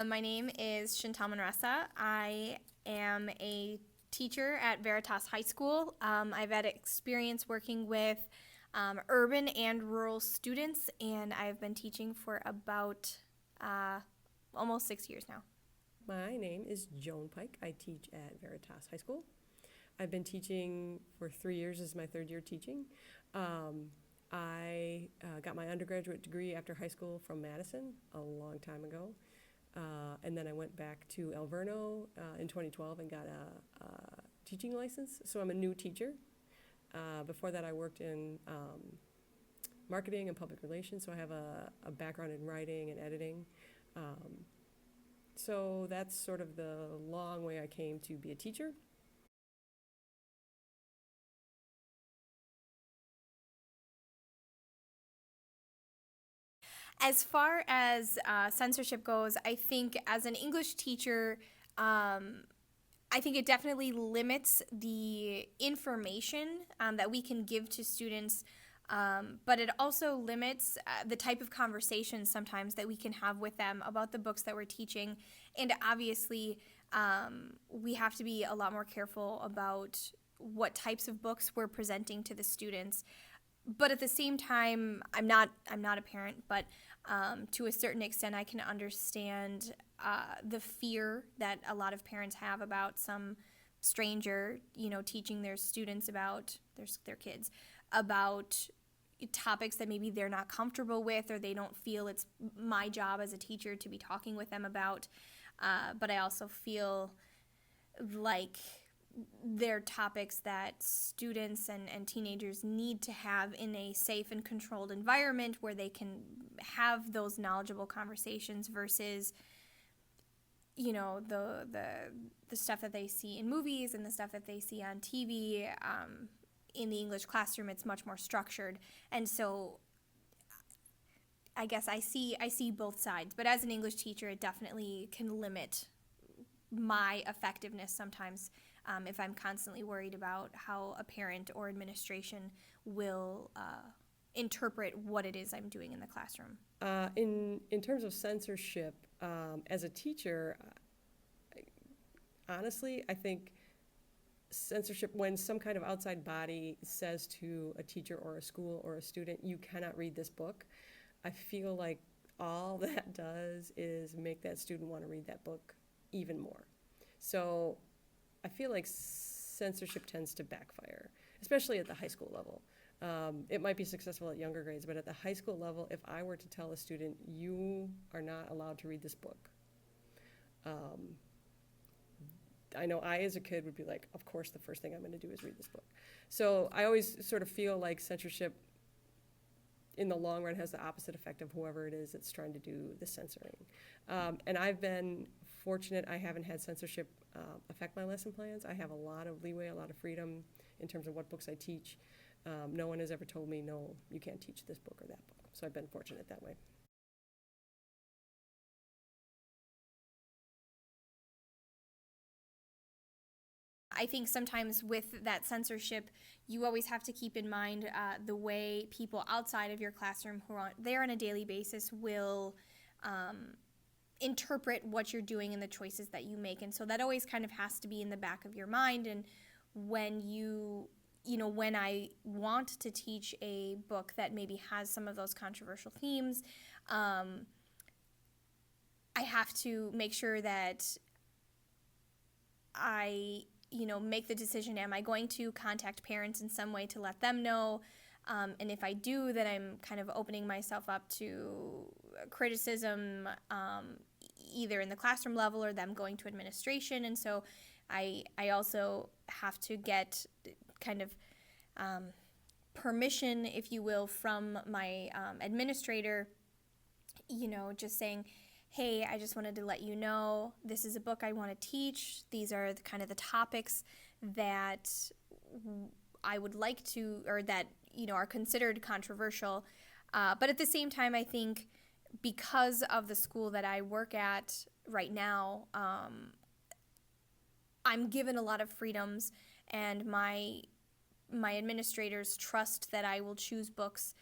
My name is Chantal Manresa. I am a teacher at Veritas High School. I've had experience working with urban and rural students, and I've been teaching for about almost 6 years now. My name is Joan Pike. I teach at Veritas High School. I've been teaching for 3 years. This is my third year teaching. I got my undergraduate degree after high school from Madison a long time ago. And then I went back to Alverno in 2012 and got a teaching license. So I'm a new teacher. Before that, I worked in marketing and public relations, so I have a background in writing and editing. So that's sort of the long way I came to be a teacher. As far as censorship goes, I think as an English teacher, I think it definitely limits the information that we can give to students, but it also limits the type of conversations sometimes that we can have with them about the books that we're teaching. And obviously, we have to be a lot more careful about what types of books we're presenting to the students. But at the same time, I'm not a parent, but to a certain extent, I can understand the fear that a lot of parents have about some stranger, teaching their students about their kids about topics that maybe they're not comfortable with, or they don't feel it's my job as a teacher to be talking with them about. But I also feel like they're topics that students and teenagers need to have in a safe and controlled environment where they can have those knowledgeable conversations versus the stuff that they see in movies and the stuff that they see on TV. In the English classroom, it's much more structured, and so I guess I see both sides. But as an English teacher, it definitely can limit my effectiveness sometimes, if I'm constantly worried about how a parent or administration will interpret what it is I'm doing in the classroom. In terms of censorship, as a teacher, honestly, I think censorship, when some kind of outside body says to a teacher or a school or a student, you cannot read this book, I feel like all that does is make that student want to read that book even more. So I feel like censorship tends to backfire, especially at the high school level. It might be successful at younger grades, but at the high school level, if I were to tell a student, you are not allowed to read this book, um, I know I, as a kid, would be like, of course, the first thing I'm going to do is read this book. So I always sort of feel like censorship in the long run has the opposite effect of whoever it is that's trying to do the censoring. And I've been fortunate. I haven't had censorship affect my lesson plans. I have a lot of leeway, a lot of freedom in terms of what books I teach. No one has ever told me, no, you can't teach this book or that book. So I've been fortunate that way. I think sometimes with that censorship, you always have to keep in mind the way people outside of your classroom who are there on a daily basis will interpret what you're doing and the choices that you make. And so that always kind of has to be in the back of your mind. And when when I want to teach a book that maybe has some of those controversial themes, I have to make sure that I, make the decision. Am I going to contact parents in some way to let them know? And if I do, then I'm kind of opening myself up to criticism, either in the classroom level or them going to administration. And so I also have to get kind of permission, if you will, from my administrator, just saying, hey, I just wanted to let you know this is a book I want to teach. These are kind of the topics that I would like to, or that, are considered controversial. But at the same time, I think because of the school that I work at right now, I'm given a lot of freedoms, and my administrators trust that I will choose books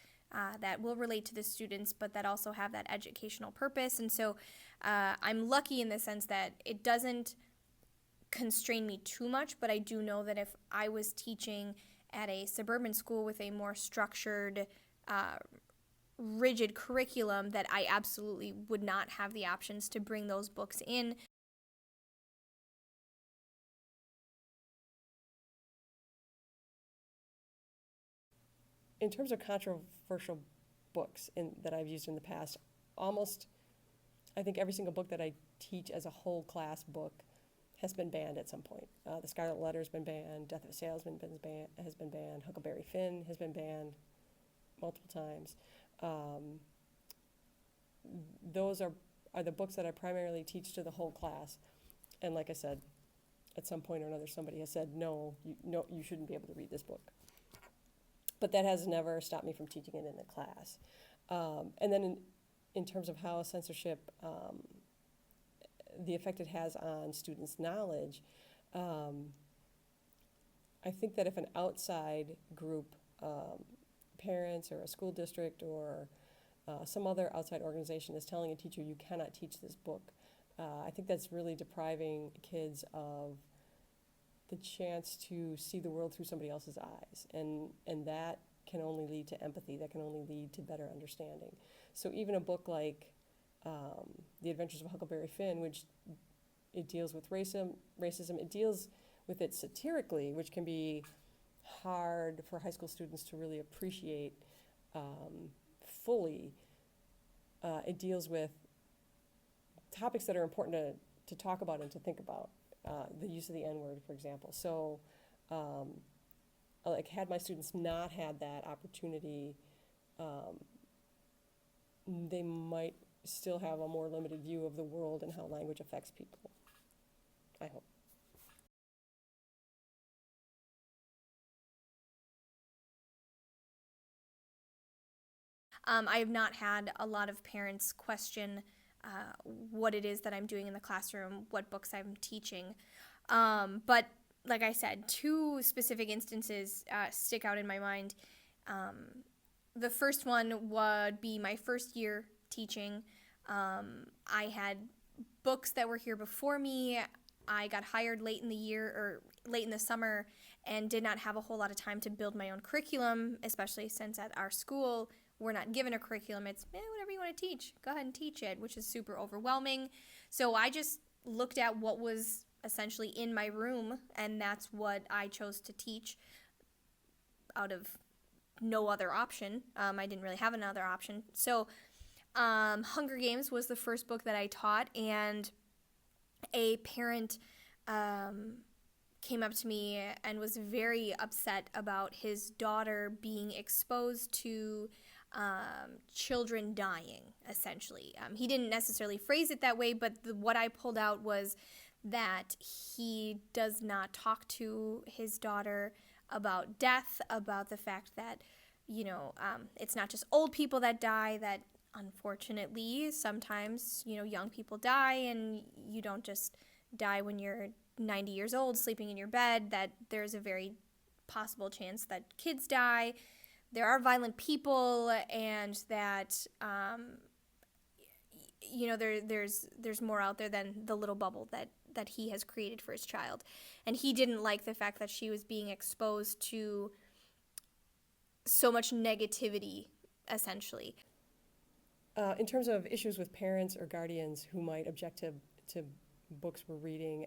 that will relate to the students, but that also have that educational purpose. And so I'm lucky in the sense that it doesn't constrain me too much, but I do know that if I was teaching at a suburban school with a more structured, uh, rigid curriculum, that I absolutely would not have the options to bring those books in. In terms of controversial books that I've used in the past, almost, I think every single book that I teach as a whole class book has been banned at some point. The Scarlet Letter has been banned, Death of a Salesman has been banned, Huckleberry Finn has been banned multiple times. Those are the books that I primarily teach to the whole class. And like I said, at some point or another, somebody has said, no, you shouldn't be able to read this book. But that has never stopped me from teaching it in the class. And then in terms of how censorship, the effect it has on students' knowledge, I think that if an outside group, parents or a school district or some other outside organization is telling a teacher you cannot teach this book, I think that's really depriving kids of the chance to see the world through somebody else's eyes. And that can only lead to empathy, that can only lead to better understanding. So even a book like The Adventures of Huckleberry Finn, which it deals with racism, it deals with it satirically, which can be hard for high school students to really appreciate fully. It deals with topics that are important to talk about and to think about. The use of the N-word, for example. So, like, had my students not had that opportunity, they might still have a more limited view of the world and how language affects people, I hope. I have not had a lot of parents question what it is that I'm doing in the classroom, what books I'm teaching. But like I said, two specific instances stick out in my mind. The first one would be my first year teaching. I had books that were here before me. I got hired late in the year or late in the summer and did not have a whole lot of time to build my own curriculum, especially since at our school we're not given a curriculum. It's whatever you want to teach, go ahead and teach it, which is super overwhelming. So I just looked at what was essentially in my room, and that's what I chose to teach out of no other option. I didn't really have another option. So Hunger Games was the first book that I taught, and a parent came up to me and was very upset about his daughter being exposed to children dying, essentially. He didn't necessarily phrase it that way, but what I pulled out was that he does not talk to his daughter about death, about the fact that, it's not just old people that die, that unfortunately sometimes, young people die, and you don't just die when you're 90 years old sleeping in your bed, that there's a very possible chance that kids die. There are violent people, and that there's more out there than the little bubble that he has created for his child. And he didn't like the fact that she was being exposed to so much negativity, essentially. In terms of issues with parents or guardians who might object to books we're reading,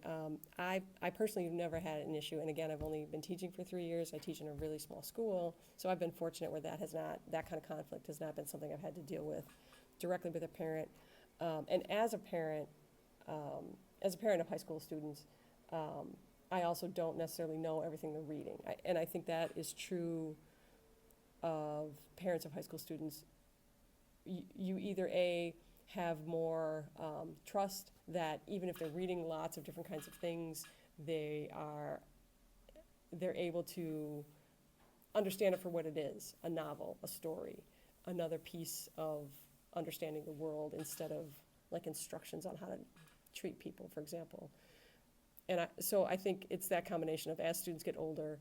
I personally have never had an issue. And again, I've only been teaching for 3 years. I teach in a really small school, so I've been fortunate where that kind of conflict has not been something I've had to deal with directly with a parent. And as a parent of high school students, I also don't necessarily know everything they're reading. And I think that is true of parents of high school students. You either have more trust that even if they're reading lots of different kinds of things, they're able to understand it for what it is, a novel, a story, another piece of understanding the world instead of like instructions on how to treat people, for example. And so I think it's that combination of, as students get older,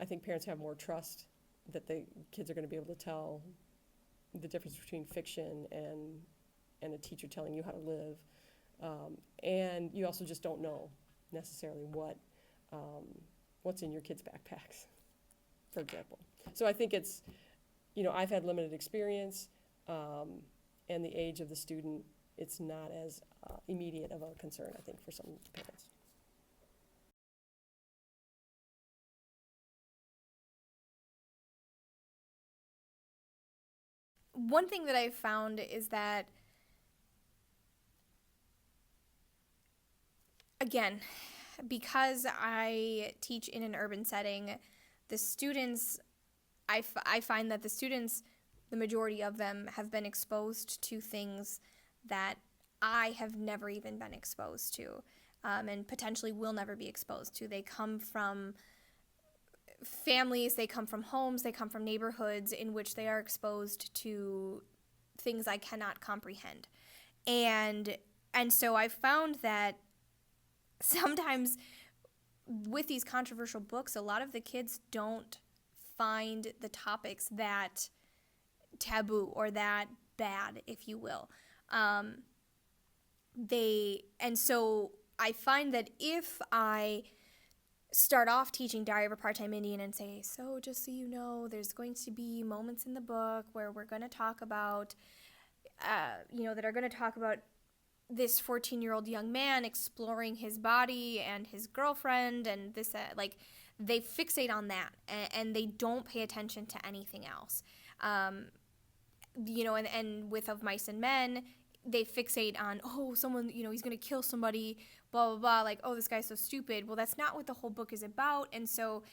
I think parents have more trust that the kids are going to be able to tell the difference between fiction and and a teacher telling you how to live. And you also just don't know necessarily what's in your kids' backpacks, for example. So I think it's, I've had limited experience, and the age of the student, it's not as immediate of a concern, I think, for some parents. One thing that I've found is that, again, because I teach in an urban setting, the students, I find that the students, the majority of them, have been exposed to things that I have never even been exposed to, and potentially will never be exposed to. They come from families, they come from homes, they come from neighborhoods in which they are exposed to things I cannot comprehend. And so I found that sometimes with these controversial books, a lot of the kids don't find the topics that taboo or that bad, if you will. And so I find that if I start off teaching Diary of a Part-Time Indian and say, so just so you know, there's going to be moments in the book where we're going to talk about, that are going to talk about this 14-year-old young man exploring his body and his girlfriend and this, they fixate on that and they don't pay attention to anything else. And with Of Mice and Men, they fixate on, someone, he's going to kill somebody, blah, blah, blah, like, this guy's so stupid. Well, that's not what the whole book is about. And so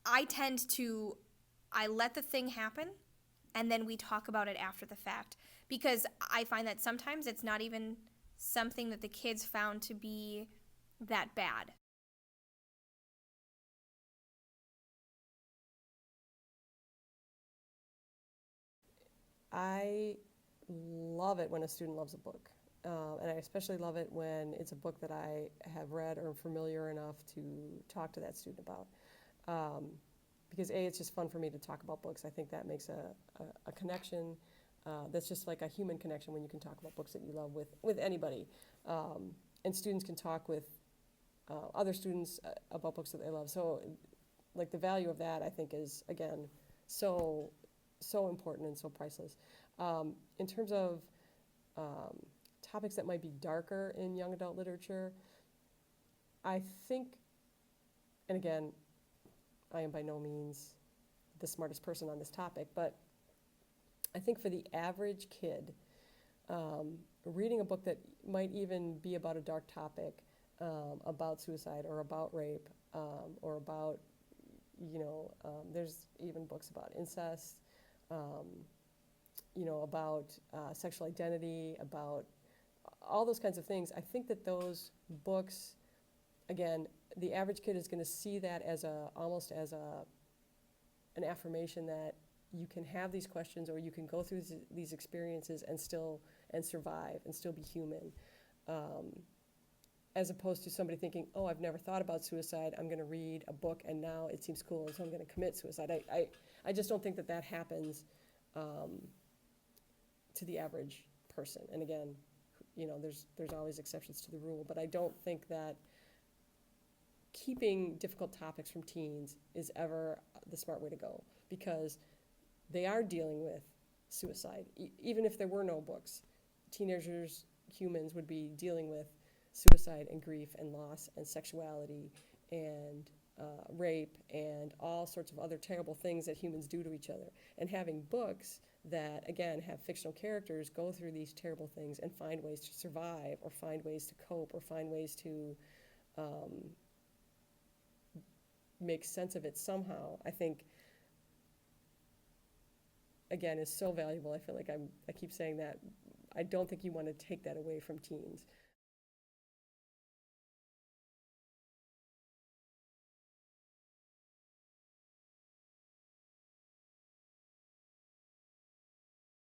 I let the thing happen, and then we talk about it after the fact. Because I find that sometimes it's not even something that the kids found to be that bad. I love it when a student loves a book. And I especially love it when it's a book that I have read or am familiar enough to talk to that student about. Because it's just fun for me to talk about books. I think that makes a connection that's just like a human connection when you can talk about books that you love with anybody. And students can talk with other students about books that they love. So like the value of that, I think, is, again, so important and so priceless. In terms of topics that might be darker in young adult literature, I think, and again, I am by no means the smartest person on this topic, but I think for the average kid, reading a book that might even be about a dark topic, about suicide or about rape, or about, there's even books about incest, about sexual identity, about all those kinds of things. I think that those books, again, the average kid is going to see that as almost as an affirmation that you can have these questions, or you can go through these experiences and survive and still be human, as opposed to somebody thinking, I've never thought about suicide, I'm going to read a book and now it seems cool and so I'm going to commit suicide. I just don't think that happens to the average person. And again, there's always exceptions to the rule, but I don't think that keeping difficult topics from teens is ever the smart way to go, because they are dealing with suicide. Even if there were no books, teenagers, humans, would be dealing with suicide and grief and loss and sexuality and rape and all sorts of other terrible things that humans do to each other. And having books that, again, have fictional characters go through these terrible things and find ways to survive, or find ways to cope, or find ways to make sense of it somehow, I think, again, is so valuable. I feel like I keep saying that. I don't think you want to take that away from teens.